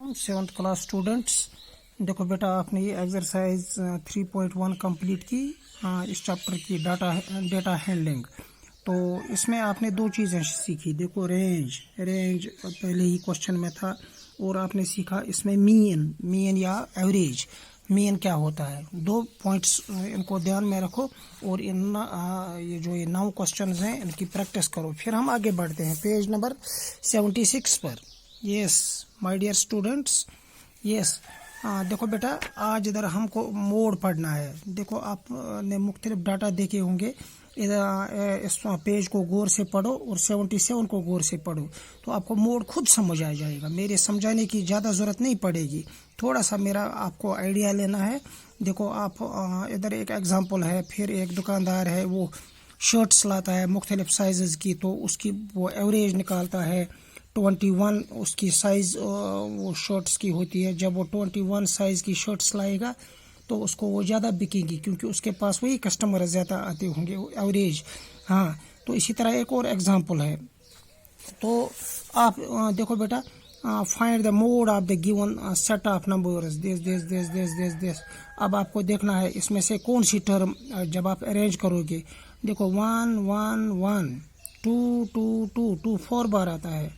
7th class students, देखो बेटा आपने ये एक्सरसाइज 3.1 कंप्लीट की इस चैप्टर की डेटा हैंडलिंग। तो इसमें आपने दो चीज़ें सीखी। देखो रेंज पहले ही क्वेश्चन में था, और आपने सीखा इसमें मीन या एवरेज। मीन क्या होता है, दो पॉइंट्स इनको ध्यान में रखो और ये 9 क्वेश्चन हैं इनकी प्रैक्टिस करो। फिर हम आगे बढ़ते हैं पेज नंबर 76 पर। Yes my dear students, yes देखो बेटा आज इधर हमको मोड पढ़ना है। देखो आपने मुख्तलिफ डाटा देखे होंगे, इधर इस पेज को गौर से पढ़ो और 77 को गौर से पढ़ो, तो आपको मोड खुद समझ आ जाएगा। मेरे समझाने की ज़्यादा ज़रूरत नहीं पड़ेगी, थोड़ा सा मेरा आपको आइडिया लेना है। देखो आप इधर एक एग्जांपल है, फिर एक दुकानदार है वो शर्ट्स लाता है मुख्तलिफ साइज़ की, तो उसकी वो एवरेज निकालता है 21 उसकी साइज़ वो शर्ट्स की होती है। जब वो 21 साइज़ की शर्ट्स लाएगा तो उसको वो ज़्यादा बिकेंगी, क्योंकि उसके पास वही कस्टमर ज़्यादा आते होंगे एवरेज। हाँ, तो इसी तरह एक और एग्जांपल है। तो आप देखो बेटा, find the mode of the given set of numbers this. अब आपको देखना है इसमें से कौन सी टर्म जब आप अरेंज करोगे। देखो 1 1 1 2 2 2 2 4 बार आता है,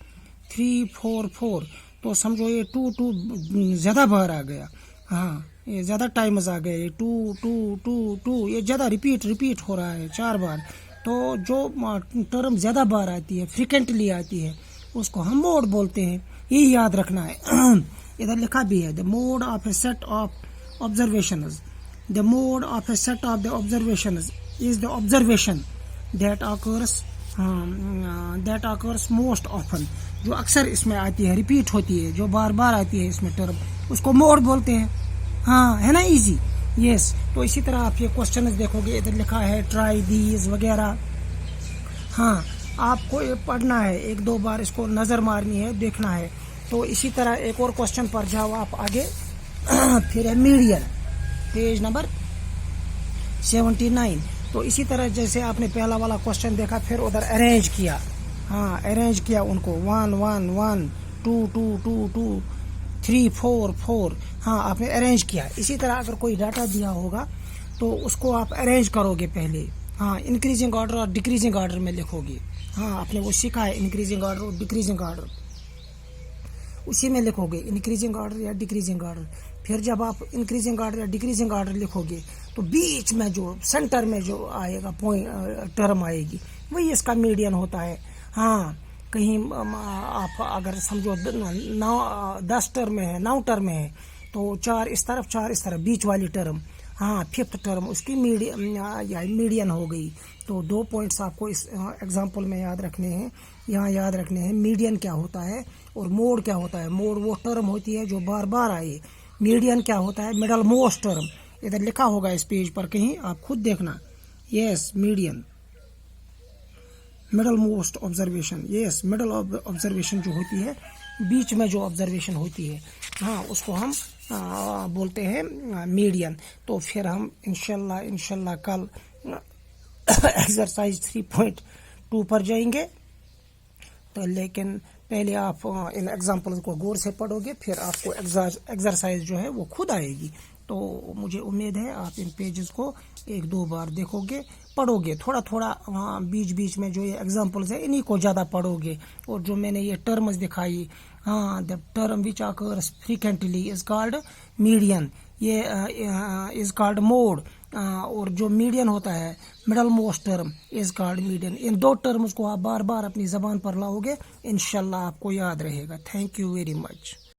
3 4 4, तो समझो ये 2 2 ज़्यादा बार आ गया। हाँ, ये ज़्यादा टाइम्स आ गए, 2 2 2 2 ये ज़्यादा रिपीट हो रहा है 4 बार। तो जो टर्म ज़्यादा बार आती है, फ्रिक्वेंटली आती है, उसको हम मोड बोलते हैं। ये याद रखना है। इधर लिखा भी है the mode of A set of observations. The mode of A set of the observations is the observation that occurs most often. जो अक्सर इसमें आती है, रिपीट होती है, जो बार बार आती है इसमें टर्म, उसको मोड बोलते हैं। हाँ, है ना इजी। यस, तो इसी तरह आप ये क्वेश्चन देखोगे, इधर लिखा है ट्राई दीज वगैरह। हाँ, आपको ये पढ़ना है, एक दो बार इसको नज़र मारनी है, देखना है। तो इसी तरह एक और क्वेश्चन पर जाओ आप आगे। फिर है मीडियन, पेज नंबर 79। तो इसी तरह जैसे आपने पहला वाला क्वेश्चन देखा, फिर उधर अरेंज किया। हाँ, अरेंज किया उनको 1 1 1 2 2 2 2 3 4 4। हाँ, आपने अरेंज किया। इसी तरह अगर कोई डाटा दिया होगा तो उसको आप अरेंज करोगे पहले। हाँ, इंक्रीजिंग ऑर्डर और डिक्रीजिंग ऑर्डर में लिखोगे। हाँ, आपने वो सीखा है, इंक्रीजिंग ऑर्डर और डिक्रीजिंग ऑर्डर, उसी में लिखोगे इंक्रीजिंग ऑर्डर या डिक्रीजिंग ऑर्डर। फिर जब आप इंक्रीजिंग ऑर्डर या डिक्रीजिंग ऑर्डर लिखोगे तो बीच में जो सेंटर में जो आएगा पॉइंट टर्म आएगी, वही इसका मीडियन होता है। हाँ, कहीं आप अगर समझो 10 टर्म है, 9 टर्म है, तो 4 इस तरफ 4 इस तरफ, बीच वाली टर्म, हाँ 5th टर्म उसकी मीडियन हो गई। तो 2 पॉइंट्स आपको इस एग्जांपल में याद रखने हैं, यहाँ याद रखने हैं। मीडियन क्या होता है और मोड क्या होता है। मोड वो टर्म होती है जो बार बार आए। मीडियन क्या होता है, मिडल मोस्ट टर्म। इधर लिखा होगा इस पेज पर कहीं, आप खुद देखना। Yes, median, middle most observation. Yes, middle observation जो होती है, बीच में जो ऑब्जर्वेशन होती है, हाँ उसको हम बोलते हैं मीडियन। तो फिर हम इंशाल्लाह कल एक्सरसाइज 3.2 पर जाएंगे। तो लेकिन पहले आप इन एग्जाम्पल्स को गौर से पढ़ोगे, फिर आपको एक्सरसाइज जो है वो खुद आएगी। तो मुझे उम्मीद है आप इन पेजेस को 1-2 बार देखोगे, पढ़ोगे, थोड़ा थोड़ा बीच बीच में जो ये एग्जांपल्स है इन्हीं को ज़्यादा पढ़ोगे। और जो मैंने ये टर्म्स दिखाई, हाँ, the term which occurs frequently is called median, ये इज कॉल्ड मोड। और जो मीडियन होता है, middle most term is called median. In 2 terms को आप बार बार अपनी ज़बान पर लाओगे, इंशाल्लाह आपको याद रहेगा। Thank you very much.